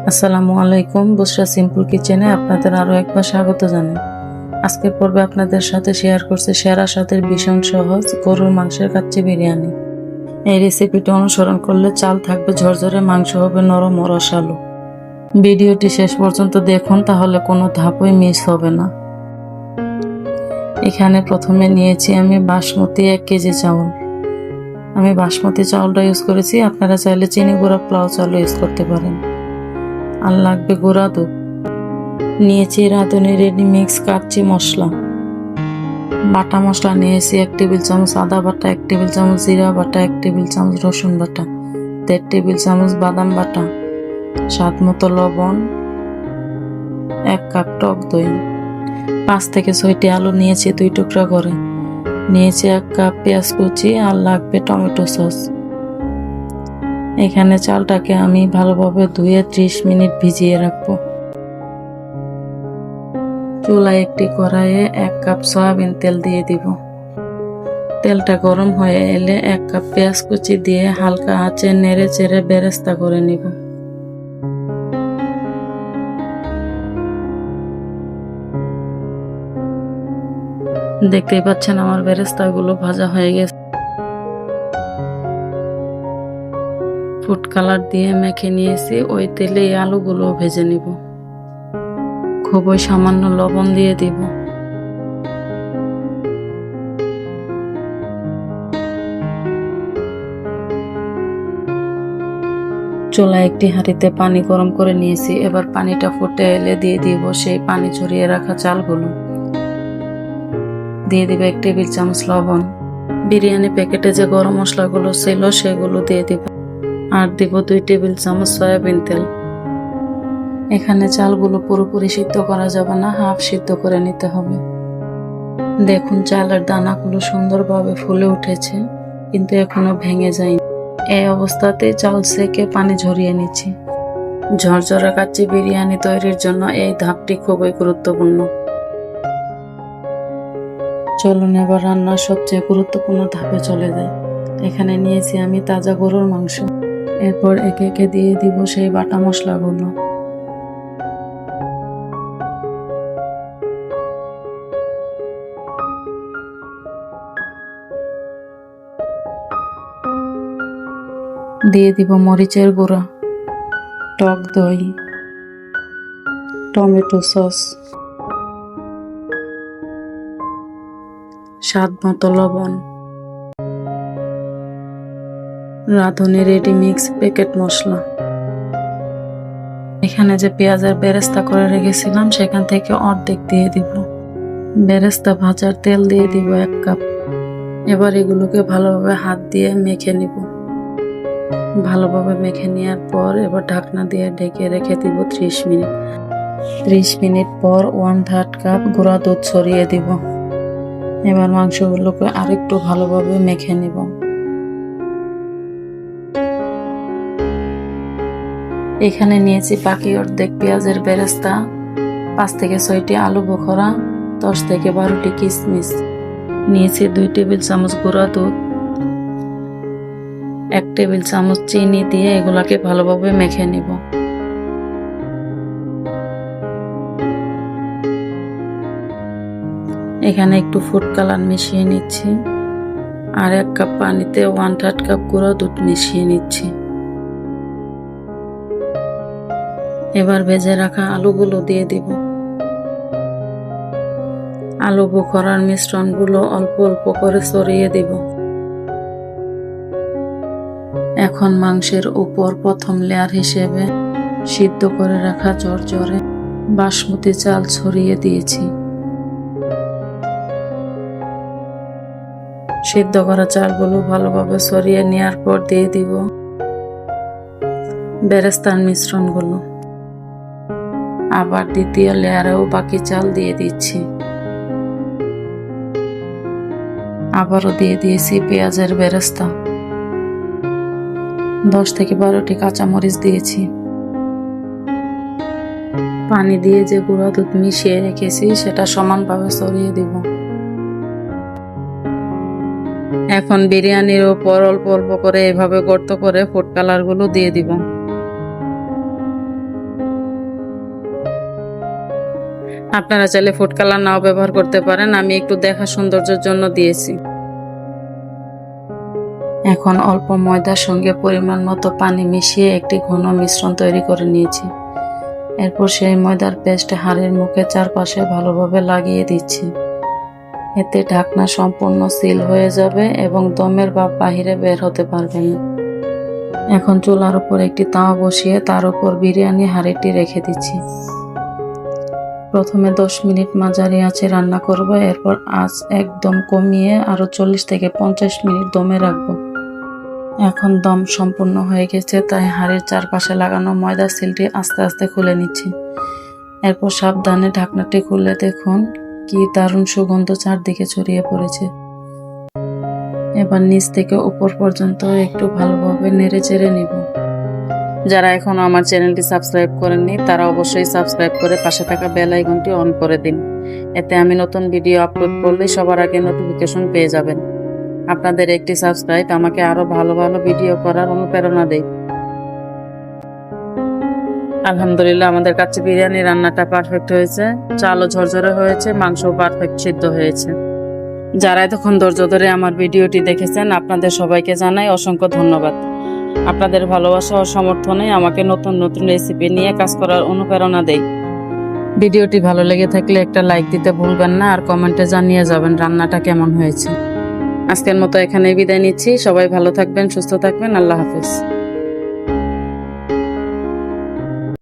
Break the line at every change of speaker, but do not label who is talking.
আসসালামু আলাইকুম, বুশরা সিম্পল কিচেনে আপনাদের আরো একবার স্বাগত জানাই। আজকের পর্বে আপনাদের সাথে শেয়ার করছি সেরা স্বাদের ভীষণ সহজ গরুর মাংসের কাচ্চি বিরিয়ানি। এই রেসিপিটি অনুসরণ করলে চাল থাকবে ঝরঝরে, মাংস হবে নরম ও রসালো। ভিডিওটি শেষ পর্যন্ত দেখুন, তাহলে কোনো ধাপই মিস হবে না। এখানে প্রথমে নিয়েছি আমি বাসমতি 1 কেজি চাউল। আমি বাসমতি চাউলটা ইউজ করেছি, আপনারা চাইলে চিনি গুঁড়া পোলাও চাউল ইউজ করতে পারেন। আর লাগবে গুঁড়া দুধ। নিয়েছি রাঁধুনি রেডি মিক্স কাচ্চি মশলা। বাটা মশলা নিয়েছি 1 টেবিল চামচ আদা বাটা, 1 টেবিল চামচ জিরা বাটা, 1 টেবিল চামচ রসুন বাটা, 1.5 টেবিল চামচ বাদাম বাটা, স্বাদ মতো লবণ, 1 কাপ টক দই, 5 থেকে 6টি আলু নিয়েছি 2 টুকরা করে, নিয়েছি 1 কাপ পেঁয়াজ কুচি, আর লাগবে টমেটো সস। এখানে চালটাকে আমি ভালোভাবে ধুয়ে 30 মিনিট ভিজিয়ে রাখবো। চুলায় একটি কড়াইয়ে 1 কাপ সয়াবিন তেল দিয়ে দিব। তেলটা গরম হয়ে এলে 1 কাপ পেঁয়াজ কুচি দিয়ে হালকা আঁচে নেড়ে চেড়ে বেরেস্তা করে নিব। দেখতেই পাচ্ছেন আমার বেরেস্তাগুলো ভাজা হয়ে গেছে। ফুড কালার দিয়ে মেখে নিয়েছি, ওই তেলে এই আলুগুলো ভেজে নিব। খুবই সামান্য লবণ দিয়ে দিব। চুলায় একটি হাঁড়িতে পানি গরম করে নিয়েছি। এবার পানিটা ফুটে এলে দিয়ে দিব সেই পানি ঝরিয়ে রাখা চালগুলো। দিয়ে দিব 1 টেবিল চামচ লবণ। বিরিয়ানি প্যাকেটে যে গরম মশলাগুলো ছিল সেগুলো দিয়ে দিব। আর দিব 2 টেবিল চামচ সয়াবিন তেল। এখানে চালগুলো পুরোপুরি সিদ্ধ করা যাবে না, হাফ সিদ্ধ করে নিতে হবে। দেখুন চালের দানাগুলো সুন্দরভাবে ফুলে উঠেছে, কিন্তু এখনো ভেঙে যায়নি। এই অবস্থাতে চাল সেকে পানি ঝরিয়ে নিচ্ছি। ঝরঝরা কাচ্চি বিরিয়ানি তৈরির জন্য এই ধাপটি খুবই গুরুত্বপূর্ণ। চলুন এবার রান্নার সবচেয়ে গুরুত্বপূর্ণ ধাপে চলে যায়। এখানে নিয়েছি আমি তাজা গরুর মাংস। এরপর একে একে দিয়ে দিব সেই বাটা মশলাগুলো। দিয়ে দিব মরিচের গুঁড়া, টক দই, টমেটো সস, স্বাদ মতো লবণ, রাঁধুনি রেডি মিক্স প্যাকেট মশলা। এখানে যে পেঁয়াজের বেরেস্তা করে রেখেছিলাম সেখান থেকে অর্ধেক দিয়ে দিব। বেরেস্তা ভাজার তেল দিয়ে দিব 1 কাপ। এবার এগুলোকে ভালোভাবে হাত দিয়ে মেখে নিব। ভালোভাবে মেখে নেওয়ার পর এবার ঢাকনা দিয়ে ঢেকে রেখে দিব 30 মিনিট। 30 মিনিট পর 1/3 কাপ গুঁড়া দুধ ছড়িয়ে দিব। এবার মাংসগুলোকে আরেকটু ভালোভাবে মেখে নিব। এখানে নিয়েছি বাকি অর্ধেক পেঁয়াজের বেরেস্তা, 5 থেকে 6টি আলু বোখরা, 10 থেকে 12টি কিশমিশ, নিয়েছি 2 টেবিল চামচ গুঁড়া দুধ, 1 টেবিল চামচ চিনি দিয়ে এগুলাকে ভালোভাবে মেখে নিব। এখানে একটু ফুড কালার মিশিয়ে নিচ্ছি, আর 1 কাপ পানিতে 1/3 কাপ গুঁড়া দুধ মিশিয়ে নিচ্ছি। এবার ভেজে রাখা আলুগুলো দিয়ে দিব। আলু বোখরার মিশ্রণগুলো অল্প অল্প করে ছড়িয়ে দিব। এখন মাংসের উপর প্রথম লেয়ার হিসেবে সিদ্ধ করে রাখা ঝরঝরে বাসমতি চাল ছড়িয়ে দিয়েছি। সিদ্ধ করা চালগুলো ভালোভাবে ছড়িয়ে নেওয়ার পর দিয়ে দিব বেরেস্তার মিশ্রণগুলো। আবার দ্বিতীয় লেয়ারেও বাকি চাল দিয়ে দিচ্ছি। আবারও দিয়ে দিয়েছি পেঁয়াজের বেরেস্তা। 10 থেকে 12টি কাঁচামরিচ দিয়েছি। পানি দিয়ে যে গুঁড়া দুধ মিশিয়ে রেখেছি সেটা সমানভাবে ছড়িয়ে দিব। এখন বিরিয়ানির উপর অল্প অল্প করে এভাবে গর্ত করে ফুড কালারগুলো দিয়ে দিব। আপনারা চাইলে ফুড কালার নাও ব্যবহার করতে পারেন, আমি একটু দেখা সৌন্দর্যের জন্য দিয়েছি। এখন অল্প ময়দার সঙ্গে পরিমাণ মতো পানি মিশিয়ে একটি ঘন মিশ্রণ তৈরি করে নিয়েছি। এরপর সেই ময়দার পেস্ট হাঁড়ির মুখে চারপাশে ভালোভাবে লাগিয়ে দিচ্ছি। এতে ঢাকনা সম্পূর্ণ সিল হয়ে যাবে এবং দমের ভাপ বাহিরে বের হতে পারবে না। এখন চুলার উপর একটি তাওয়া বসিয়ে তার উপর বিরিয়ানি হাঁড়িটি রেখে দিচ্ছি। প্রথমে 10 মিনিট মাঝারি আঁচে রান্না করব, এরপর আঁচ একদম কমিয়ে আরো 40 থেকে 50 মিনিট দমে রাখবো। এখন দম সম্পূর্ণ হয়ে গেছে, তাই হাঁড়ির চারপাশে লাগানো ময়দার সিলটি আস্তে আস্তে খুলে নিচ্ছি। এরপর সাবধানে ঢাকনাটি খুলে দেখুন কি দারুণ সুগন্ধ চারদিকে ছড়িয়ে পড়েছে। এবার নিচ থেকে উপর পর্যন্ত একটু ভালোভাবে নেড়ে চেড়ে নিব। যারা এখনো আমার চ্যানেলটি সাবস্ক্রাইব করেননি তারা অবশ্যই সাবস্ক্রাইব করে পাশে থাকা বেল আইকনটি অন করে দিন। এতে আমি নতুন ভিডিও আপলোড করলে সবার আগে নোটিফিকেশন পেয়ে যাবেন। আপনাদের একটি সাবস্ক্রাইব আমাকে আরো ভালো ভালো ভিডিও করার অনুপ্রেরণা দেয়। আলহামদুলিল্লাহ, আমাদের কাচ্চি বিরিয়ানি রান্নাটা পারফেক্ট হয়েছে। চালও ঝরঝরে হয়েছে, মাংসও পারফেক্ট সিদ্ধ হয়েছে। যারা এতক্ষণ ধৈর্য ধরে আমার ভিডিওটি দেখেছেন আপনাদের সবাইকে জানাই অসংখ্য ধন্যবাদ। আপনাদের ভালোবাসা ও সমর্থনে আমাকে নতুন নতুন রেসিপি নিয়ে কাজ করার অনুপ্রেরণা দেয়। ভিডিওটি ভালো লেগে থাকলে একটা লাইক দিতে ভুলবেন না, আর কমেন্টে জানিয়ে যাবেন রান্নাটা কেমন হয়েছে। আজকের মতো এখানেই বিদায় নিচ্ছি। সবাই ভালো থাকবেন, সুস্থ থাকবেন। আল্লাহ হাফেজ।